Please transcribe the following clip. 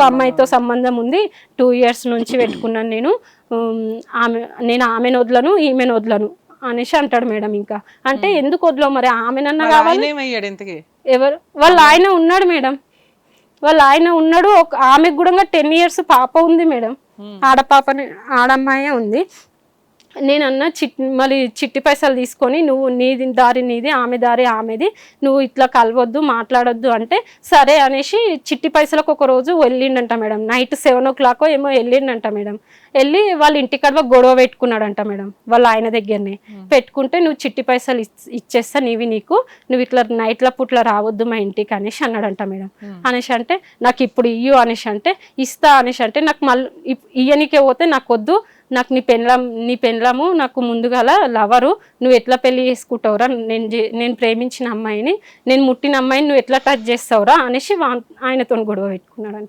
అమ్మాయితో సంబంధం ఉంది, 2 years నుంచి పెట్టుకున్నాను నేను, ఆమెను వదలను ఈమెను వదలను అనేసి అంటాడు మేడం. ఇంకా అంటే ఎందుకు వదలవు మరి, ఆమెనన్నా కావాలి. ఎవరు వాళ్ళ ఆయన ఉన్నాడు మేడం, వాళ్ళ ఆయన ఉన్నాడు. ఆమెకు కూడా 10 years పాప ఉంది మేడం, ఆడమ్మాయే ఉంది. నేనన్నా మళ్ళీ చిట్టి పైసలు తీసుకొని నువ్వు నీది దారి నీది, ఆమె దారి ఆమెది, నువ్వు ఇట్లా కలవద్దు మాట్లాడొద్దు అంటే సరే అనేసి చిట్టి పైసలకు ఒక రోజు వెళ్ళిండంట మేడం. నైట్ 7 o'clock ఏమో వెళ్ళిండంట మేడం. వెళ్ళి వాళ్ళ ఇంటికాడ గొడవ పెట్టుకున్నాడంట మేడం వాళ్ళ ఆయన దగ్గరనే. పెట్టుకుంటే నువ్వు చిట్టి పైసలు ఇచ్చేస్తా నీవి నీకు, నువ్వు ఇట్లా నైట్ల పుట్ల రావద్దు మా ఇంటికి అనేసి అన్నాడంట మేడం. అనేసి అంటే నాకు ఇప్పుడు ఇయ్యు అనేసి అంటే ఇస్తా అనేసి అంటే నాకు మళ్ళీ ఇయ్యనికే పోతే నాకు వద్దు, నాకు నీ పెళ్ళము నాకు ముందుగాల లవరు, నువ్వు ఎట్లా పెళ్లి చేసుకుంటావురా, నేను ప్రేమించిన అమ్మాయిని, నేను ముట్టిన అమ్మాయిని నువ్వు ఎట్లా టచ్ చేస్తావురా అనేసి ఆయనతో గొడవ పెట్టుకున్నాడంట.